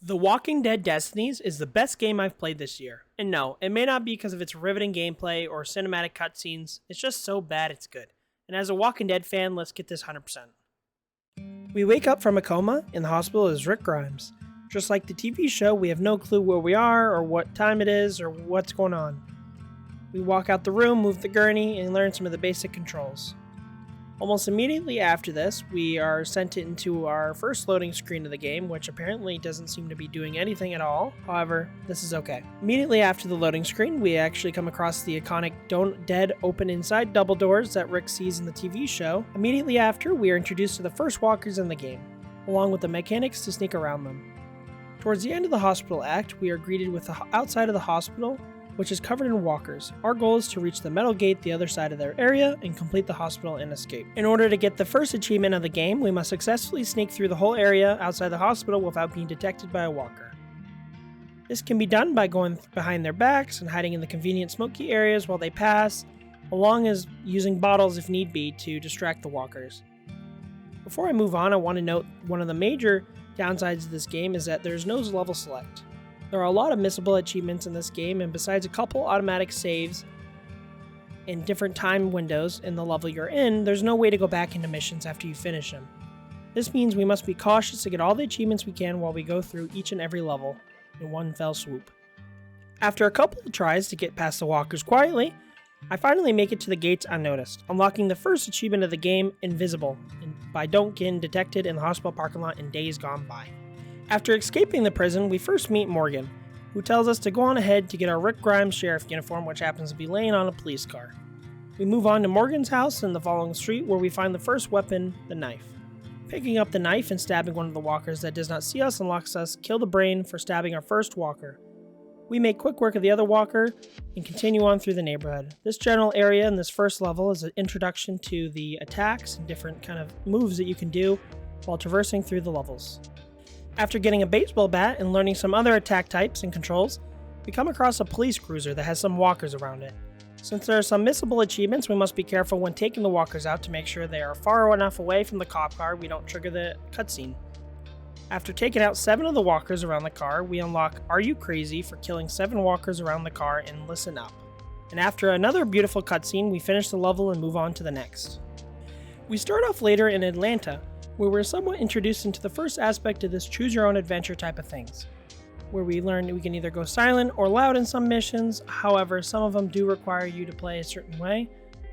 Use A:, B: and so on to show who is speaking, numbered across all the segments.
A: The Walking Dead Destinies is the best game I've played this year. And no, it may not be because of its riveting gameplay or cinematic cutscenes, it's just so bad it's good. And as a Walking Dead fan, let's get this 100%. We wake up from a coma in the hospital as Rick Grimes. Just like the TV show, we have no clue where we are or what time it is or what's going on. We walk out the room, move the gurney, and learn some of the basic controls. Almost immediately after this, we are sent into our first loading screen of the game, which apparently doesn't seem to be doing anything at all. However, this is okay. Immediately after the loading screen, we actually come across the iconic "Don't Dead Open Inside" double doors that Rick sees in the TV show. Immediately after, we are introduced to the first walkers in the game, along with the mechanics to sneak around them. Towards the end of the hospital act, we are greeted with the outside of the hospital, which is covered in walkers. Our goal is to reach the metal gate the other side of their area and complete the hospital and escape. In order to get the first achievement of the game, we must successfully sneak through the whole area outside the hospital without being detected by a walker. This can be done by going behind their backs and hiding in the convenient smoky areas while they pass, along as using bottles if need be to distract the walkers. Before I move on, I want to note one of the major downsides of this game is that there's no level select. There are a lot of missable achievements in this game, and besides a couple automatic saves in different time windows in the level you're in, there's no way to go back into missions after you finish them. This means we must be cautious to get all the achievements we can while we go through each and every level in one fell swoop. After a couple of tries to get past the walkers quietly, I finally make it to the gates unnoticed, unlocking the first achievement of the game, Invisible, by don't get detected in the hospital parking lot in days gone by. After escaping the prison, we first meet Morgan, who tells us to go on ahead to get our Rick Grimes sheriff uniform, which happens to be laying on a police car. We move on to Morgan's house in the following street, where we find the first weapon, the knife. Picking up the knife and stabbing one of the walkers that does not see us unlocks us Kill the Brain for stabbing our first walker. We make quick work of the other walker and continue on through the neighborhood. This general area in this first level is an introduction to the attacks and different kind of moves that you can do while traversing through the levels. After getting a baseball bat and learning some other attack types and controls, we come across a police cruiser that has some walkers around it. Since there are some missable achievements, we must be careful when taking the walkers out to make sure they are far enough away from the cop car we don't trigger the cutscene. After taking out 7 of the walkers around the car, we unlock Are You Crazy for killing 7 walkers around the car and Listen Up. And after another beautiful cutscene, we finish the level and move on to the next. We start off later in Atlanta, where we're somewhat introduced into the first aspect of this choose-your-own-adventure type of things, where we learn we can either go silent or loud in some missions. However, some of them do require you to play a certain way.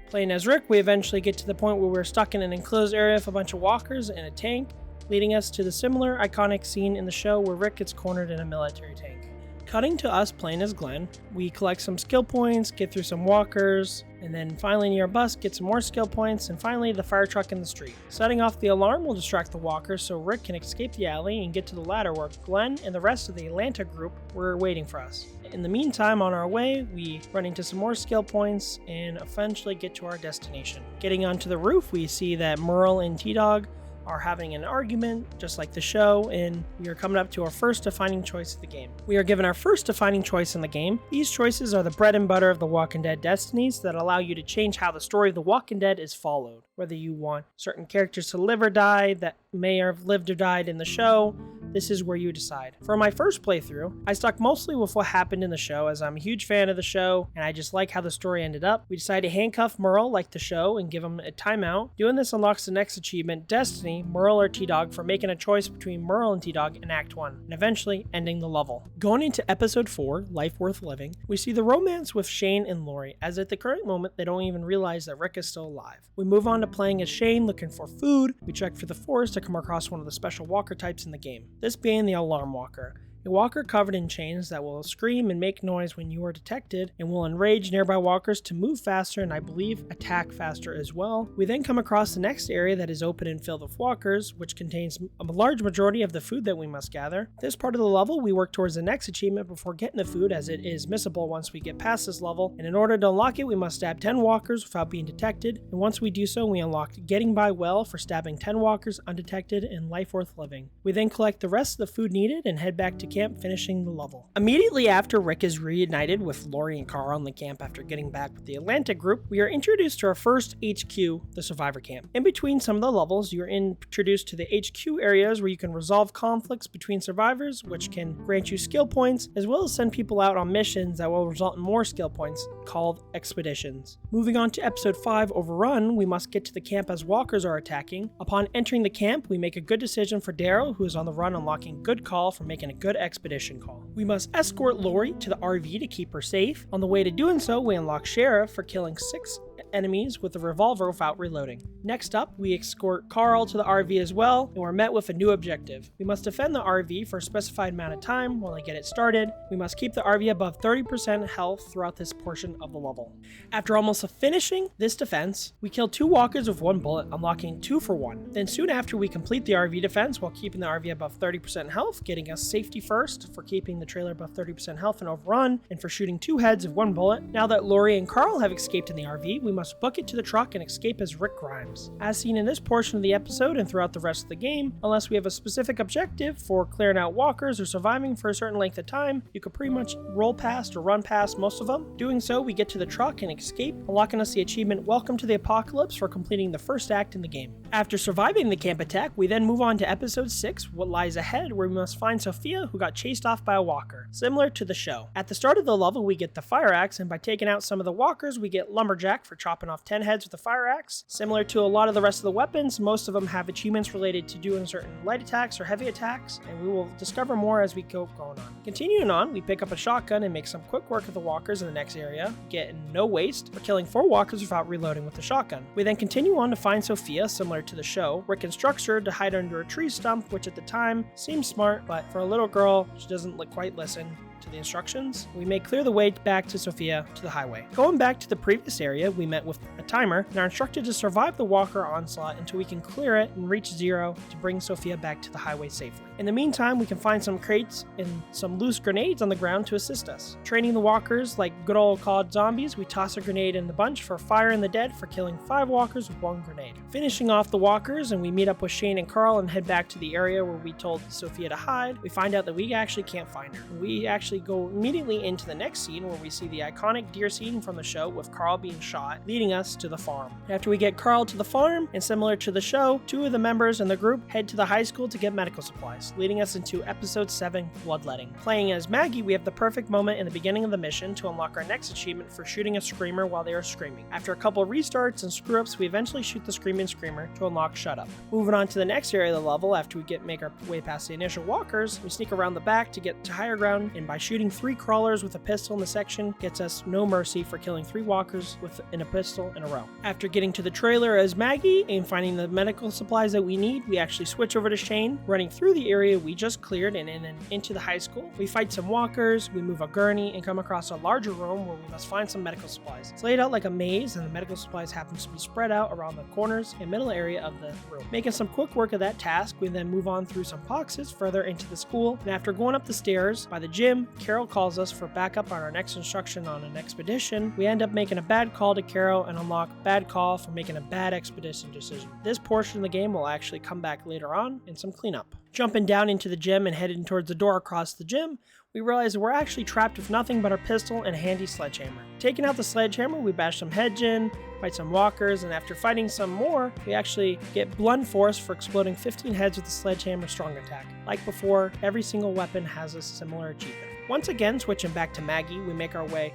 A: Playing as Rick, we eventually get to the point where we're stuck in an enclosed area with a bunch of walkers and a tank, leading us to the similar iconic scene in the show where Rick gets cornered in a military tank. Cutting to us playing as Glenn, we collect some skill points, get through some walkers, and then finally near a bus, get some more skill points, and finally the fire truck in the street. Setting off the alarm will distract the walkers so Rick can escape the alley and get to the ladder where Glenn and the rest of the Atlanta group were waiting for us. In the meantime, on our way, we run into some more skill points and eventually get to our destination. Getting onto the roof, we see that Merle and T-Dog are having an argument, just like the show, and we are coming up to our first defining choice of the game. We are given our first defining choice in the game. These choices are the bread and butter of the Walking Dead Destinies that allow you to change how the story of the Walking Dead is followed. Whether you want certain characters to live or die that may have lived or died in the show, this is where you decide. For my first playthrough, I stuck mostly with what happened in the show, as I'm a huge fan of the show and I just like how the story ended up. We decided to handcuff Merle like the show and give him a timeout. Doing this unlocks the next achievement, Destiny, Merle or T-Dog, for making a choice between Merle and T-Dog in Act 1, and eventually ending the level. Going into Episode 4, Life Worth Living, we see the romance with Shane and Lori, as at the current moment they don't even realize that Rick is still alive. We move on to playing as Shane, looking for food. We check for the forest to come across one of the special walker types in the game, this being the alarm walker. A walker covered in chains that will scream and make noise when you are detected and will enrage nearby walkers to move faster and I believe attack faster as well. We then come across the next area that is open and filled with walkers, which contains a large majority of the food that we must gather. This part of the level we work towards the next achievement before getting the food, as it is missable once we get past this level, and in order to unlock it we must stab 10 walkers without being detected, and once we do so we unlock Getting By Well for stabbing 10 walkers undetected and Life Worth Living. We then collect the rest of the food needed and head back to camp, finishing the level. Immediately after Rick is reunited with Lori and Carl in the camp after getting back with the Atlantic group, we are introduced to our first HQ, the Survivor Camp. In between some of the levels, you are introduced to the HQ areas where you can resolve conflicts between survivors, which can grant you skill points, as well as send people out on missions that will result in more skill points, called expeditions. Moving on to episode 5, Overrun, we must get to the camp as walkers are attacking. Upon entering the camp, we make a good decision for Daryl, who is on the run, unlocking good call for making a good expedition call. We must escort Lori to the RV to keep her safe. On the way to doing so, we unlock Sheriff for killing 6 enemies with a revolver without reloading. Next up, we escort Carl to the RV as well, and we're met with a new objective. We must defend the RV for a specified amount of time while they get it started. We must keep the RV above 30% health throughout this portion of the level. After almost finishing this defense, we kill 2 walkers with 1 bullet, unlocking 2 for 1. Then soon after, we complete the RV defense while keeping the RV above 30% health, getting us safety first for keeping the trailer above 30% health and Overrun, and for shooting 2 heads of 1 bullet. Now that Lori and Carl have escaped in the RV, we must book it to the truck and escape as Rick Grimes. As seen in this portion of the episode and throughout the rest of the game, unless we have a specific objective for clearing out walkers or surviving for a certain length of time, you could pretty much roll past or run past most of them. Doing so, we get to the truck and escape, unlocking us the achievement Welcome to the Apocalypse for completing the first act in the game. After surviving the camp attack, we then move on to episode 6, What Lies Ahead, where we must find Sophia, who got chased off by a walker, similar to the show. At the start of the level, we get the fire axe, and by taking out some of the walkers, we get Lumberjack for chopping off 10 heads with a fire axe. Similar to a lot of the rest of the weapons, most of them have achievements related to doing certain light attacks or heavy attacks, and we will discover more as we go going on. Continuing on, we pick up a shotgun and make some quick work of the walkers in the next area, getting no waste for killing 4 walkers without reloading with the shotgun. We then continue on to find Sophia, similar to the show. Rick instructs her to hide under a tree stump, which at the time seems smart, but for a little girl, she doesn't quite listen to the instructions. We may clear the way back to Sophia to the highway. Going back to the previous area, we met with a timer and are instructed to survive the walker onslaught until we can clear it and reach 0 to bring Sophia back to the highway safely. In the meantime, we can find some crates and some loose grenades on the ground to assist us. Training the walkers like good old COD zombies, we toss a grenade in the bunch for Fire in the Dead for killing 5 walkers with 1 grenade. Finishing off the walkers, and we meet up with Shane and Carl and head back to the area where we told Sophia to hide. We find out that we actually can't find her. We actually go immediately into the next scene where we see the iconic deer scene from the show with Carl being shot, leading us to the farm. After we get Carl to the farm, and similar to the show, 2 of the members in the group head to the high school to get medical supplies, leading us into episode 7, Bloodletting. Playing as Maggie, we have the perfect moment in the beginning of the mission to unlock our next achievement for shooting a screamer while they are screaming. After a couple restarts and screw-ups, we eventually shoot the screaming screamer to unlock Shut Up. Moving on to the next area of the level, after we make our way past the initial walkers, we sneak around the back to get to higher ground, and by shooting 3 crawlers with a pistol in the section gets us no mercy for killing 3 walkers in a pistol in a row. After getting to the trailer as Maggie and finding the medical supplies that we need, we actually switch over to Shane, running through the area we just cleared and then into the high school. We fight some walkers, we move a gurney, and come across a larger room where we must find some medical supplies. It's laid out like a maze, and the medical supplies happen to be spread out around the corners and middle area of the room. Making some quick work of that task, we then move on through some boxes further into the school, and after going up the stairs by the gym, Carol calls us for backup on our next instruction on an expedition. We end up making a bad call to Carol and unlock bad call for making a bad expedition decision. This portion of the game will actually come back later on in some cleanup. Jumping down into the gym and heading towards the door across the gym, we realize we're actually trapped with nothing but our pistol and a handy sledgehammer. Taking out the sledgehammer, we bash some heads in, fight some walkers, and after fighting some more, we actually get blunt force for exploding 15 heads with the sledgehammer strong attack. Like before, every single weapon has a similar achievement. Once again, switching back to Maggie, we make our way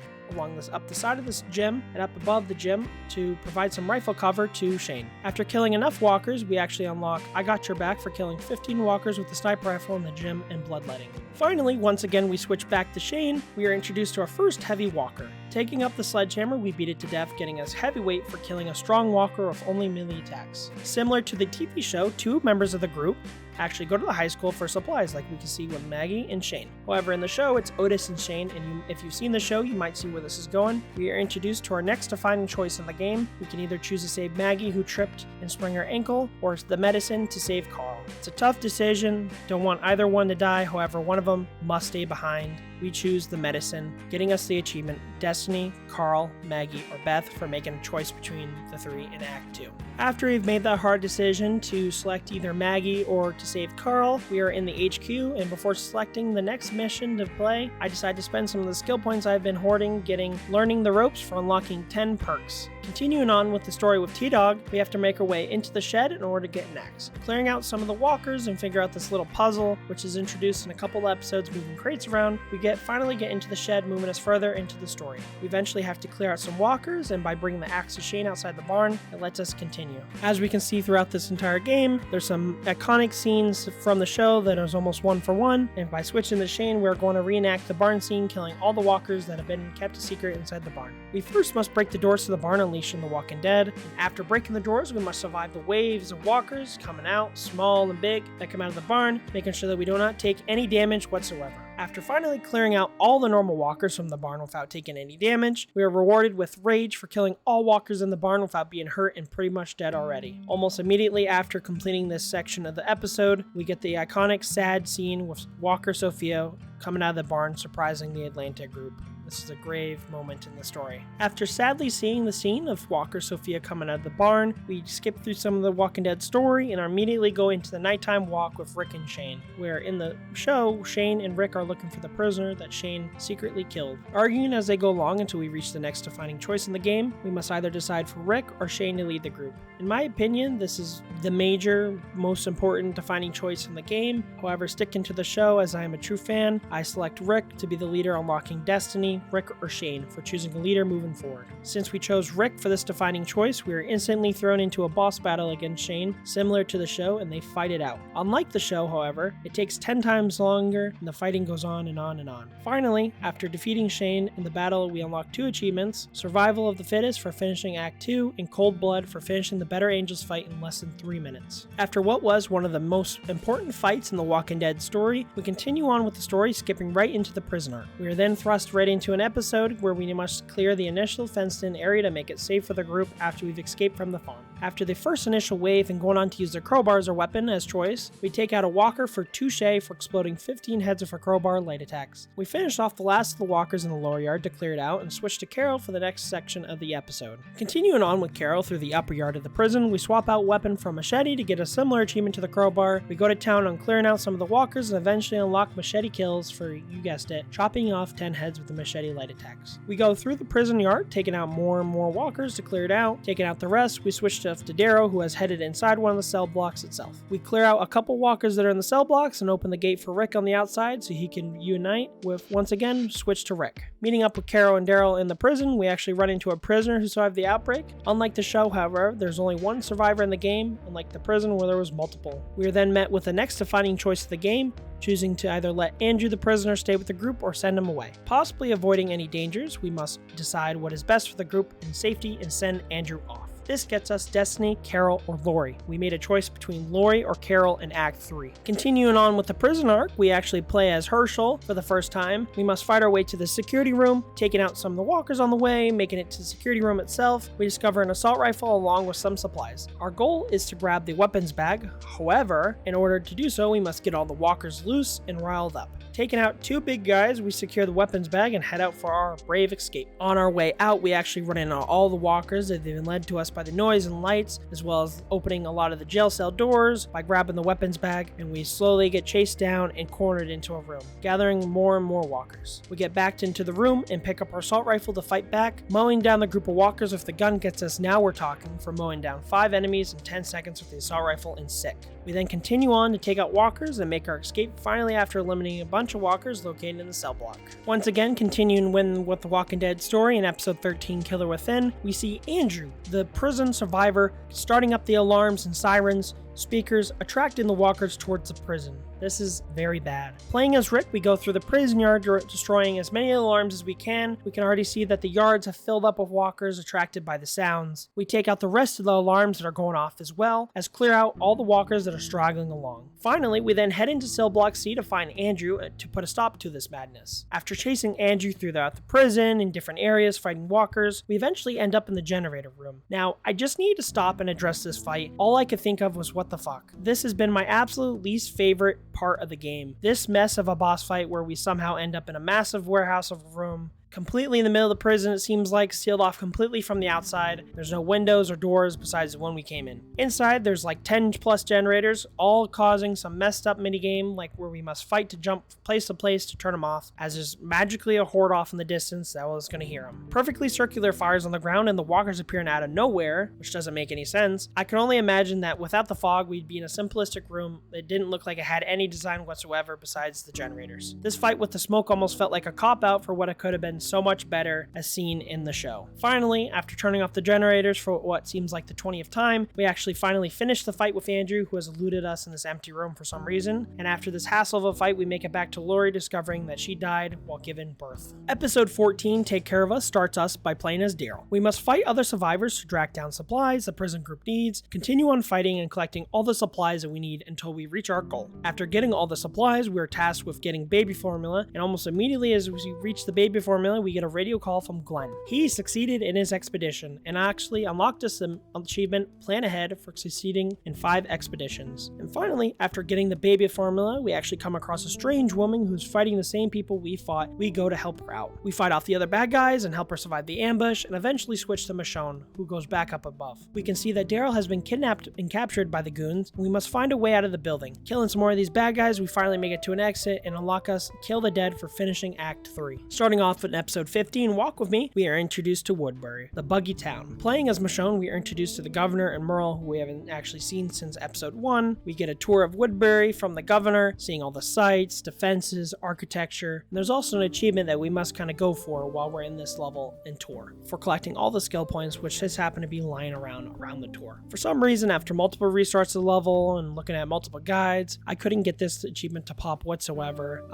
A: up the side of this gym and up above the gym to provide some rifle cover to Shane. After killing enough walkers, we actually unlock I Got Your Back for killing 15 walkers with the sniper rifle in the gym and bloodletting. Finally, once again we switch back to Shane, we are introduced to our first heavy walker. Taking up the sledgehammer, we beat it to death, getting us heavyweight for killing a strong walker with only melee attacks. Similar to the TV show, 2 members of the group actually go to the high school for supplies, like we can see with Maggie and Shane. However, in the show, it's Otis and Shane, and if you've seen the show, you might see where this is going. We are introduced to our next defining choice in the game. We can either choose to save Maggie, who tripped and sprained her ankle, or the medicine to save Carl. It's a tough decision, don't want either one to die, however, one of them must stay behind. we choose the medicine, getting us the achievement Destiny, Carl, Maggie, or Beth for making a choice between the three in Act 2. After we've made that hard decision to select either Maggie or to save Carl, we are in the HQ, and before selecting the next mission to play, I decide to spend some of the skill points I've been hoarding learning the ropes for unlocking 10 perks. Continuing on with the story with T-Dog, we have to make our way into the shed in order to get an axe. Clearing out some of the walkers and figure out this little puzzle, which is introduced in a couple episodes moving crates around, we finally get into the shed, moving us further into the story. We eventually have to clear out some walkers, and by bringing the axe to Shane outside the barn, it lets us continue. As we can see throughout this entire game, there's some iconic scenes from the show that is almost one for one, and by switching to Shane, we're going to reenact the barn scene, killing all the walkers that have been kept a secret inside the barn. We first must break the doors to the barn unleashing the Walking Dead, and after breaking the doors, we must survive the waves of walkers coming out, small and big, that come out of the barn, making sure that we do not take any damage whatsoever. After finally clearing out all the normal walkers from the barn without taking any damage, we are rewarded with rage for killing all walkers in the barn without being hurt and pretty much dead already. Almost immediately after completing this section of the episode, we get the iconic sad scene with Walker Sophia coming out of the barn, surprising the Atlanta group. This is a grave moment in the story. After sadly seeing the scene of Walker Sophia coming out of the barn, we skip through some of the Walking Dead story and immediately go into the nighttime walk with Rick and Shane, where in the show, Shane and Rick are looking for the prisoner that Shane secretly killed. Arguing as they go along until we reach the next defining choice in the game, we must either decide for Rick or Shane to lead the group. In my opinion, this is the major, most important defining choice in the game. However, sticking to the show as I am a true fan, I select Rick to be the leader on Walking Destiny, Rick or Shane for choosing a leader moving forward. Since we chose Rick for this defining choice, we are instantly thrown into a boss battle against Shane, similar to the show, and they fight it out. Unlike the show, however, it takes 10 times longer and the fighting goes on and on and on. Finally, after defeating Shane in the battle, we unlock 2 achievements: Survival of the Fittest for finishing Act 2 and Cold Blood for finishing the Better Angels fight in less than 3 minutes. After what was one of the most important fights in the Walking Dead story, we continue on with the story, skipping right into the prisoner. We are then thrust right into an episode where we must clear the initial fenced-in area to make it safe for the group after we've escaped from the farm. After the first initial wave and going on to use their crowbar as our weapon as choice, we take out a walker for Touche for exploding 15 heads of her crowbar light attacks. We finish off the last of the walkers in the lower yard to clear it out and switch to Carol for the next section of the episode. Continuing on with Carol through the upper yard of the prison, we swap out weapon for machete to get a similar achievement to the crowbar. We go to town on clearing out some of the walkers and eventually unlock machete kills for, you guessed it, chopping off 10 heads with the machete light attacks. We go through the prison yard, taking out more and more walkers to clear it out. Taking out the rest, we switch to Darrow, who has headed inside one of the cell blocks itself. We clear out a couple walkers that are in the cell blocks and open the gate for Rick on the outside so he can unite with, once again, switch to Rick. Meeting up with Carol and Daryl in the prison, we actually run into a prisoner who survived the outbreak. Unlike the show, however, there's only one survivor in the game, unlike the prison where there was multiple. We are then met with the next defining choice of the game, choosing to either let Andrew the prisoner stay with the group or send him away. Possibly avoiding any dangers, we must decide what is best for the group in safety and send Andrew off. This gets us Destiny, Carol, or Lori. We made a choice between Lori or Carol in Act 3. Continuing on with the prison arc, we actually play as Herschel for the first time. We must fight our way to the security room, taking out some of the walkers on the way, making it to the security room itself. We discover an assault rifle along with some supplies. Our goal is to grab the weapons bag. However, in order to do so, we must get all the walkers loose and riled up. Taking out 2 big guys, we secure the weapons bag and head out for our brave escape. On our way out, we actually run into all the walkers that have been led to us by the noise and lights, as well as opening a lot of the jail cell doors by grabbing the weapons bag, and we slowly get chased down and cornered into a room, gathering more and more walkers. We get backed into the room and pick up our assault rifle to fight back, mowing down the group of walkers. If the gun gets us, now we're talking, for mowing down 5 enemies in 10 seconds with the assault rifle and sick. We then continue on to take out walkers and make our escape, finally after eliminating a bunch of walkers located in the cell block. Once again, continuing with the Walking Dead story in episode 13, Killer Within, we see Andrew, the prison survivor, starting up the alarms and sirens, speakers, attracting the walkers towards the prison. This is very bad. Playing as Rick, we go through the prison yard, destroying as many alarms as we can. We can already see that the yards have filled up with walkers attracted by the sounds. We take out the rest of the alarms that are going off as well, as clear out all the walkers that are straggling along. Finally, we then head into cell block C to find Andrew to put a stop to this madness. After chasing Andrew throughout the prison in different areas fighting walkers, we eventually end up in the generator room. Now, I just need to stop and address this fight. All I could think of was what what the fuck. This has been my absolute least favorite part of the game. This mess of a boss fight where we somehow end up in a massive warehouse of a room, completely in the middle of the prison, it seems like, sealed off completely from the outside. There's no windows or doors besides the one we came in. Inside, there's like 10 plus generators, all causing some messed up minigame, like where we must fight to jump place to place to turn them off, as there's magically a horde off in the distance that was going to hear them. Perfectly circular fires on the ground and the walkers appearing out of nowhere, which doesn't make any sense. I can only imagine that without the fog, we'd be in a simplistic room. It didn't look like it had any design whatsoever besides the generators. This fight with the smoke almost felt like a cop-out for what it could have been so much better as seen in the show. Finally, after turning off the generators for what seems like the 20th time, we actually finally finish the fight with Andrew, who has eluded us in this empty room for some reason, and after this hassle of a fight, we make it back to Lori, discovering that she died while giving birth. Episode 14, Take Care of Us, starts us by playing as Daryl. We must fight other survivors to track down supplies the prison group needs, continue on fighting and collecting all the supplies that we need until we reach our goal. After getting all the supplies, we are tasked with getting baby formula, and almost immediately as we reach the baby formula, we get a radio call from Glenn. He succeeded in his expedition and actually unlocked us an achievement, Plan Ahead, for succeeding in 5 expeditions. And finally, after getting the baby formula, we actually come across a strange woman who's fighting the same people we fought. We go to help her out. We fight off the other bad guys and help her survive the ambush, and eventually switch to Michonne, who goes back up above. We can see that Daryl has been kidnapped and captured by the goons, and we must find a way out of the building. Killing some more of these bad guys, we finally make it to an exit and unlock us Kill the Dead for finishing Act 3. Starting off in episode 15, Walk With Me, we are introduced to Woodbury, the buggy town. Playing as Michonne, we are introduced to the governor and Merle, who we haven't actually seen since episode 1. We get a tour of Woodbury from the governor, seeing all the sights, defenses, architecture, and there's also an achievement that we must kind of go for while we're in this level and tour, for collecting all the skill points, which just happen to be lying around the tour. For some reason, after multiple restarts of the level and looking at multiple guides, I couldn't get this achievement to pop whatsoever.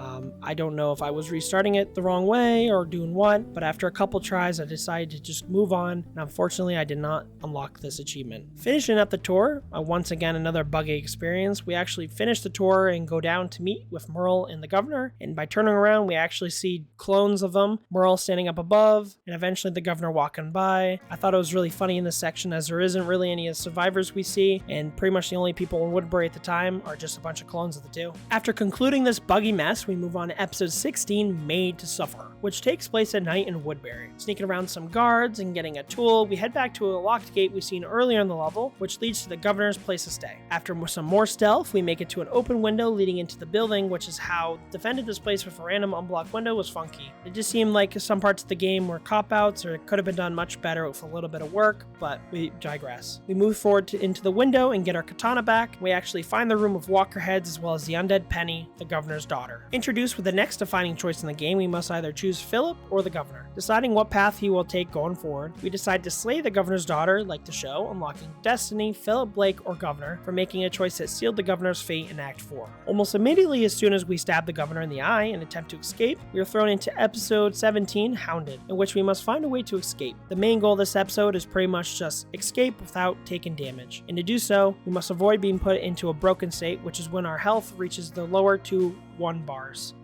A: I don't know if I was restarting it the wrong way or doing what, but after a couple tries, I decided to just move on, and unfortunately, I did not unlock this achievement. Finishing up the tour, once again, another buggy experience. We actually finish the tour and go down to meet with Merle and the governor, and by turning around, we actually see clones of them, Merle standing up above, and eventually the governor walking by. I thought it was really funny in this section, as there isn't really any survivors we see, and pretty much the only people in Woodbury at the time are just a bunch of clones of the two. After concluding this buggy mess, we move on to episode 16, Made to Suffer, which takes place at night in Woodbury. Sneaking around some guards and getting a tool, we head back to a locked gate we've seen earlier in the level, which leads to the governor's place to stay. After some more stealth, we make it to an open window leading into the building, which is how defended this place with a random unblocked window was funky. It just seemed like some parts of the game were cop-outs, or it could have been done much better with a little bit of work, but we digress. We move forward into the window and get our katana back. We actually find the room of walker heads as well as the undead Penny, the governor's daughter. Introduced with the next defining choice in the game, we must either choose Philip or the governor. Deciding what path he will take going forward, we decide to slay the governor's daughter, like the show, unlocking Destiny, Philip, Blake, or Governor, for making a choice that sealed the governor's fate in Act 4. Almost immediately as soon as we stab the governor in the eye and attempt to escape, we are thrown into episode 17, Hounded, in which we must find a way to escape. The main goal of this episode is pretty much just escape without taking damage, and to do so, we must avoid being put into a broken state, which is when our health reaches the lower 2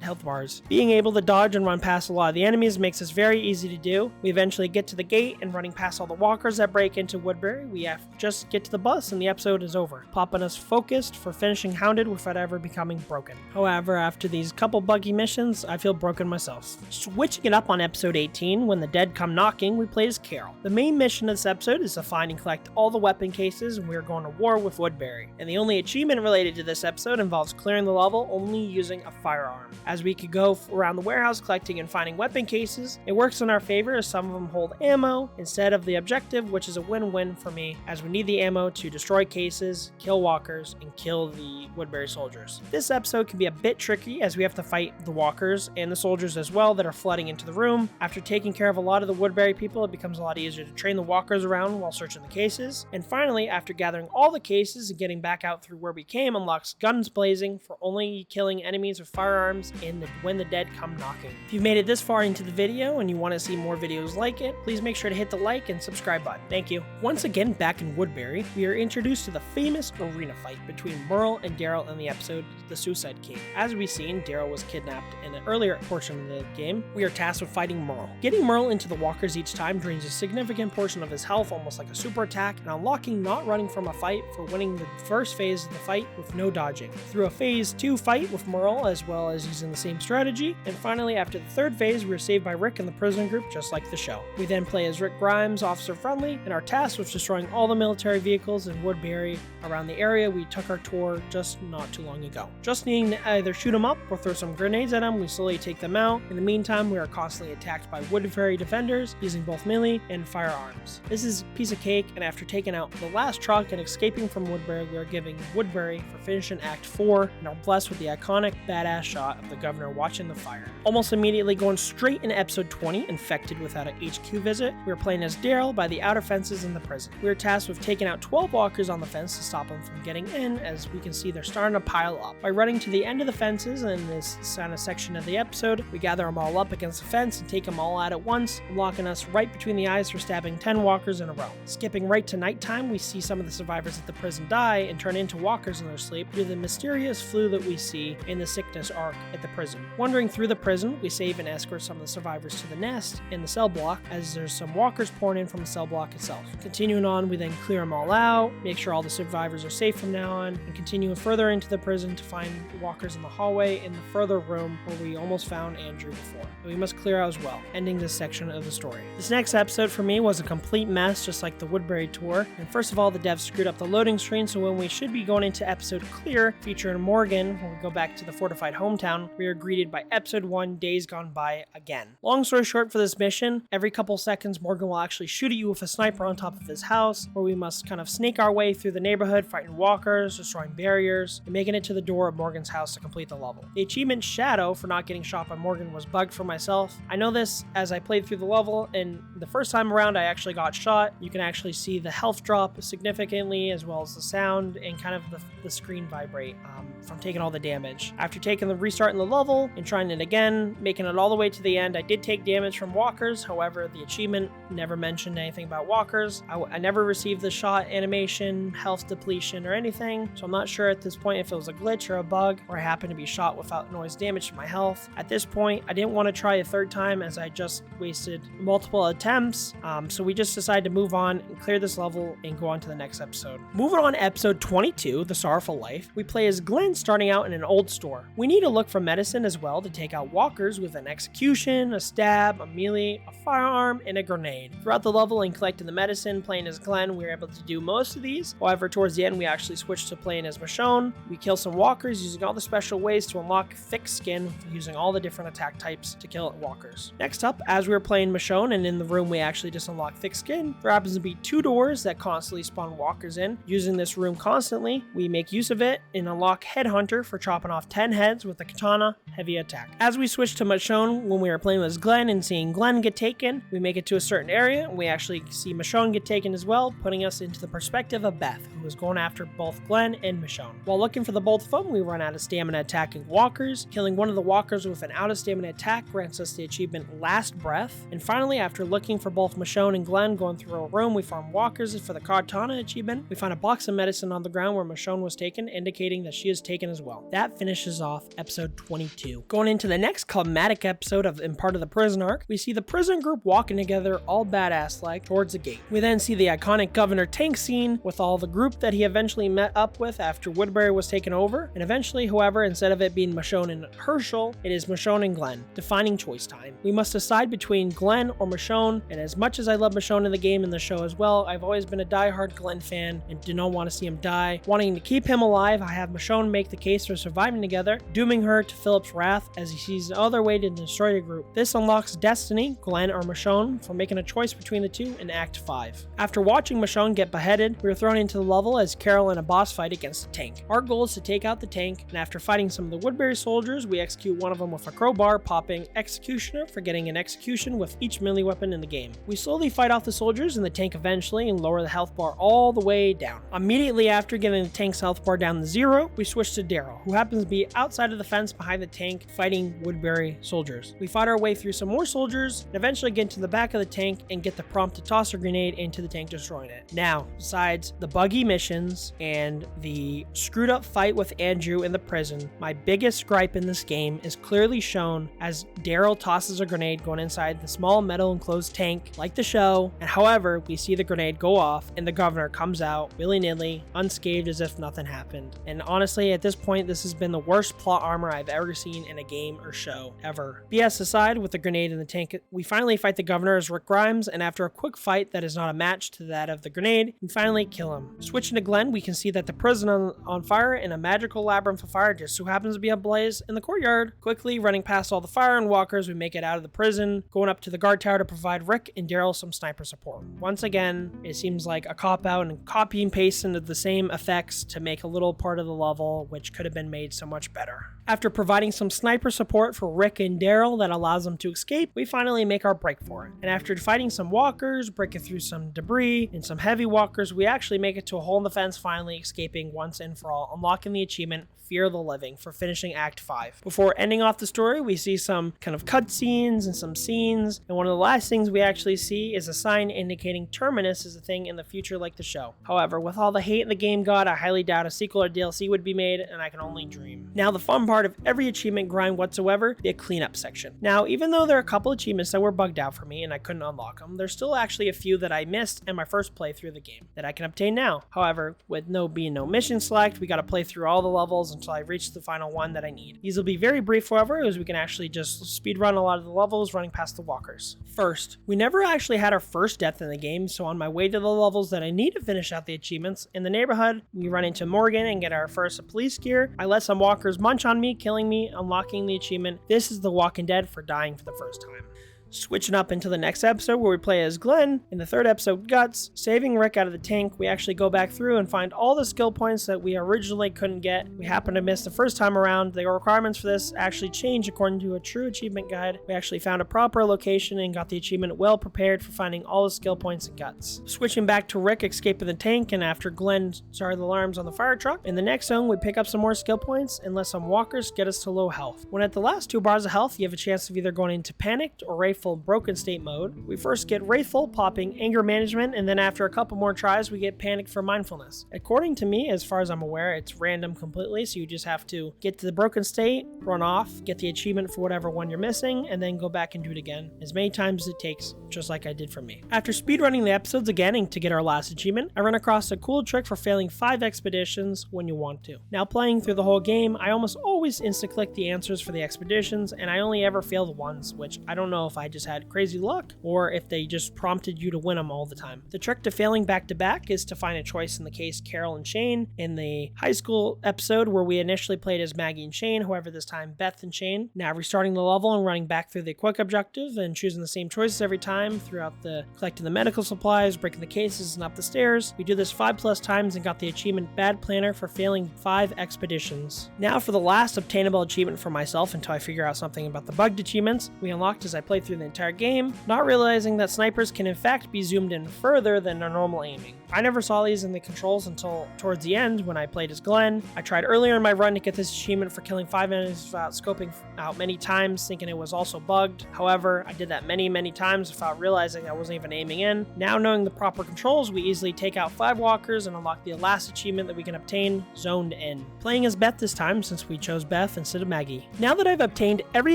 A: health bars. Being able to dodge and run past a lot of the enemies makes this very easy to do. We eventually get to the gate, and running past all the walkers that break into Woodbury, we have to just get to the bus and the episode is over, popping us focused for finishing Hounded without ever becoming broken. However, after these couple buggy missions, I feel broken myself. Switching it up on episode 18, when the dead come knocking, we play as Carol. The main mission of this episode is to find and collect all the weapon cases, and we are going to war with Woodbury. And the only achievement related to this episode involves clearing the level only using a firearm. As we could go around the warehouse collecting and finding weapon cases, it works in our favor as some of them hold ammo instead of the objective, which is a win-win for me, as we need the ammo to destroy cases, kill walkers, and kill the Woodbury soldiers. This episode can be a bit tricky as we have to fight the walkers and the soldiers as well that are flooding into the room. After taking care of a lot of the Woodbury people, it becomes a lot easier to train the walkers around while searching the cases. And finally, after gathering all the cases and getting back out through where we came, unlocks guns blazing for only killing enemies enemies with firearms in When the Dead Come Knocking. If you've made it this far into the video and you want to see more videos like it, please make sure to hit the like and subscribe button. Thank you. Once again, back in Woodbury, we are introduced to the famous arena fight between Merle and Daryl in the episode The Suicide King. As we've seen, Daryl was kidnapped in an earlier portion of the game. We are tasked with fighting Merle. Getting Merle into the walkers each time drains a significant portion of his health, almost like a super attack, and unlocking not running from a fight for winning the first phase of the fight with no dodging. Through a phase 2 fight with Merle, as well as using the same strategy, and finally after the third phase, we are saved by Rick and the prison group, just like the show. We then play as Rick Grimes, Officer Friendly, and are tasked with destroying all the military vehicles in Woodbury around the area we took our tour just not too long ago. Just needing to either shoot them up or throw some grenades at them, we slowly take them out. In the meantime, we are constantly attacked by Woodbury defenders using both melee and firearms. This is a piece of cake, and after taking out the last truck and escaping from Woodbury, we are giving Woodbury for finishing Act 4 and are blessed with the iconic badass shot of the governor watching the fire. Almost immediately going straight into episode 20, Infected Without a HQ Visit, we are playing as Daryl by the outer fences in the prison. We are tasked with taking out 12 walkers on the fence to stop them from getting in, as we can see they're starting to pile up. By running to the end of the fences in this kind of section of the episode, we gather them all up against the fence and take them all out at once, locking us right between the eyes for stabbing 10 walkers in a row. Skipping right to nighttime, we see some of the survivors at the prison die and turn into walkers in their sleep due to the mysterious flu that we see in the sickness arc at the prison. Wandering through the prison, we save and escort some of the survivors to the nest in the cell block, as there's some walkers pouring in from the cell block itself. Continuing on, we then clear them all out, make sure all the survivors are safe from now on, and continue further into the prison to find walkers in the hallway in the further room where we almost found Andrew before. And we must clear out as well, ending this section of the story. This next episode for me was a complete mess, just like the Woodbury tour. And first of all, the devs screwed up the loading screen, so when we should be going into episode Clear, featuring Morgan, when we go back to the fortified hometown, we are greeted by episode 1, Days Gone By again. Long story short for this mission, every couple seconds Morgan will actually shoot at you with a sniper on top of his house, where we must kind of snake our way through the neighborhood, fighting walkers, destroying barriers, and making it to the door of Morgan's house to complete the level. The achievement Shadow for not getting shot by Morgan was bugged for myself. I know this as I played through the level, and the first time around I actually got shot. You can actually see the health drop significantly, as well as the sound and kind of the screen vibrate from taking all the damage. After taking the restart in the level and trying it again, making it all the way to the end, I did take damage from walkers. However, the achievement never mentioned anything about walkers. I never received the shot animation, health depletion, or anything, so I'm not sure at this point if it was a glitch or a bug, or I happened to be shot without noise damage to my health. At this point, I didn't want to try a third time, as I just wasted multiple attempts, so we just decided to move on and clear this level and go on to the next episode. Moving on to episode 22, The Sorrowful Life, we play as Glenn starting out in an old store. We need to look for medicine as well to take out walkers with an execution, a stab, a melee, a firearm, and a grenade. Throughout the level and collecting the medicine, playing as Glenn, we were able to do most of these. However, towards the end, we actually switched to playing as Michonne. We kill some walkers using all the special ways to unlock thick skin, using all the different attack types to kill walkers. Next up, as we were playing Michonne and in the room we actually just unlocked thick skin, there happens to be 2 doors that constantly spawn walkers in. Using this room constantly, we make use of it and unlock Headhunter for chopping off 10 heads with the katana heavy attack. As we switch to Michonne, when we were playing with Glenn and seeing Glenn get taken, we make it to a certain area and we actually see Michonne get taken as well, putting us into the perspective of Beth, who was going after both Glenn and Michonne. While looking for the both of them, we run out of stamina attacking walkers. Killing one of the walkers with an out of stamina attack grants us the achievement Last Breath. And finally, after looking for both Michonne and Glenn going through a room, we found walkers for the katana achievement. We find a box of medicine on the ground where Michonne was taken, indicating that she is taken as well. That finishes off episode 22. Going into the next climatic episode of In Part of the Prison Arc, we see the prison group walking together all badass-like towards the gate. We then see the iconic Governor Tank scene with all the group that he eventually met up with after Woodbury was taken over, and eventually, however, instead of it being Michonne and Herschel, it is Michonne and Glenn. Defining choice time. We must decide between Glenn or Michonne, and as much as I love Michonne in the game and the show as well, I've always been a diehard Glenn fan and do not want to see him die. Wanting to keep him alive, I have Michonne make the case for surviving together, dooming her to Philip's wrath as he sees no other way to destroy the group. This unlocks Destiny, Glenn or Michonne, for making a choice between the two in Act 5. After watching Michonne get beheaded, we are thrown into the level as Carol in a boss fight against a tank. Our goal is to take out the tank, and after fighting some of the Woodbury soldiers, we execute one of them with a crowbar, popping Executioner for getting an execution with each melee weapon in the game. We slowly fight off the soldiers in the tank eventually and lower the health bar all the way down. Immediately after getting the tank's health bar down to 0, we switch to Daryl, who happens to be outside of the fence behind the tank fighting Woodbury soldiers. We fight our way through some more soldiers and eventually get to the back of the tank and get the prompt to toss a grenade into the tank, destroying it. Now, besides the buggy missions and the screwed up fight with Andrew in the prison, my biggest gripe in this game is clearly shown as Daryl tosses a grenade going inside the small metal enclosed tank like the show, and however, we see the grenade go off and the governor comes out willy-nilly, unscathed as if nothing happened. And honestly, at this point, this has been the worst plot armor I've ever seen in a game or show, ever. BS aside, with the grenade in the tank, we finally fight the governor as Rick Grimes, and after a quick fight that is not a match to that of the grenade, we finally kill him. Switching to Glenn, we can see that the prison on fire in a magical labyrinth of fire just so happens to be ablaze in the courtyard. Quickly running past all the fire and walkers, we make it out of the prison, going up to the guard tower to provide Rick and Daryl some sniper support. Once again, it seems like a cop-out and copy and paste into the same effects to make a little part of the level, which could have been made so much better. After providing some sniper support for Rick and Daryl that allows them to escape, we finally make our break for it. And after fighting some walkers, breaking through some debris, and some heavy walkers, we actually make it to a hole in the fence, finally escaping once and for all, unlocking the achievement Fear the Living for finishing Act 5. Before ending off the story, we see some kind of cutscenes and some scenes, and one of the last things we actually see is a sign indicating Terminus is a thing in the future like the show. However, with all the hate the game got, I highly doubt a sequel or DLC would be made, and I can only dream. Now, the fun part of every achievement grind whatsoever, the cleanup section. Now, even though there are a couple achievements that were bugged out for me and I couldn't unlock them, there's still actually a few that I missed in my first playthrough of the game that I can obtain now. However, with no mission select, we gotta play through all the levels until I reach the final one that I need. These will be very brief, however, as we can actually just speedrun a lot of the levels running past the walkers. First, we never actually had our first death in the game, so on my way to the levels that I need to finish out the achievements, in the neighborhood, we run into Morgan and get our first police gear. I let some walkers munch on me, killing me, unlocking the achievement. This is the Walking Dead for dying for the first time. Switching up into the next episode where we play as Glenn, in the third episode, Guts, saving Rick out of the tank, we actually go back through and find all the skill points that we originally couldn't get. We happened to miss the first time around. The requirements for this actually changed according to a true achievement guide. We actually found a proper location and got the achievement well prepared for finding all the skill points and Guts. Switching back to Rick escaping the tank, and after Glenn started the alarms on the fire truck, in the next zone we pick up some more skill points and let some walkers get us to low health. When at the last 2 bars of health, you have a chance of either going into panicked or Wraithful broken state mode. We first get Wraithful, popping anger management, and then after a couple more tries we get panicked for mindfulness. According to me, as far as I'm aware, it's random completely, so you just have to get to the broken state, run off, get the achievement for whatever one you're missing, and then go back and do it again as many times as it takes, just like I did for me. After speedrunning the episodes again and to get our last achievement, I run across a cool trick for failing 5 expeditions when you want to. Now, playing through the whole game, I almost always insta-click the answers for the expeditions, and I only ever failed once, which I don't know if I just had crazy luck or if they just prompted you to win them all the time. The trick to failing back to back is to find a choice in the case Carol and Shane in the high school episode where we initially played as Maggie and Shane, however this time Beth and Shane. Now restarting the level and running back through the quick objective and choosing the same choices every time throughout the collecting the medical supplies, breaking the cases, and up the stairs. We do this 5+ times and got the achievement Bad Planner for failing 5 expeditions. Now for the last obtainable achievement for myself until I figure out something about the bugged achievements we unlocked as I played through the entire game, not realizing that snipers can in fact be zoomed in further than their normal aiming. I never saw these in the controls until towards the end when I played as Glenn. I tried earlier in my run to get this achievement for killing 5 enemies without scoping out many times, thinking it was also bugged. However, I did that many times without realizing I wasn't even aiming in. Now knowing the proper controls, we easily take out 5 walkers and unlock the last achievement that we can obtain, Zoned In. Playing as Beth this time since we chose Beth instead of Maggie. Now that I've obtained every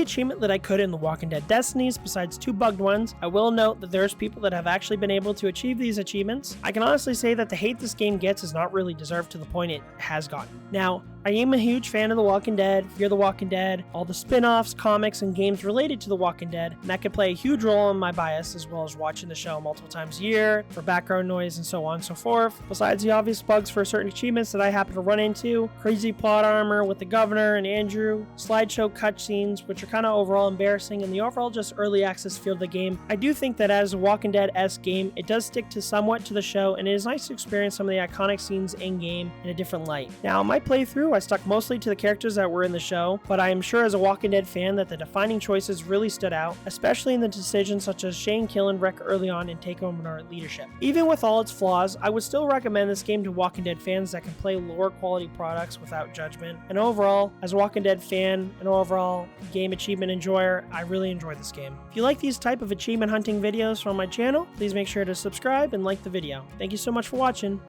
A: achievement that I could in the Walking Dead Destinies besides 2 bugged ones, I will note that there's people that have actually been able to achieve these achievements. I can honestly say that the hate this game gets is not really deserved to the point it has gotten. Now, I am a huge fan of The Walking Dead, Fear the Walking Dead, all the spin-offs, comics, and games related to The Walking Dead, and that could play a huge role in my bias as well as watching the show multiple times a year, for background noise and so on and so forth. Besides the obvious bugs for certain achievements that I happen to run into, crazy plot armor with the governor and Andrew, slideshow cutscenes, which are kind of overall embarrassing, and the overall just early access feel of the game, I do think that as a Walking Dead-esque game, it does stick to somewhat to the show, and it is nice to experience some of the iconic scenes in-game in a different light. Now, my playthrough, through, I stuck mostly to the characters that were in the show, but I am sure as a Walking Dead fan that the defining choices really stood out, especially in the decisions such as Shane killing Rick early on and taking over leadership. Even with all its flaws, I would still recommend this game to Walking Dead fans that can play lower quality products without judgment. And overall, as a Walking Dead fan and overall game achievement enjoyer, I really enjoy this game. If you like these type of achievement hunting videos from my channel, please make sure to subscribe and like the video. Thank you so much for watching.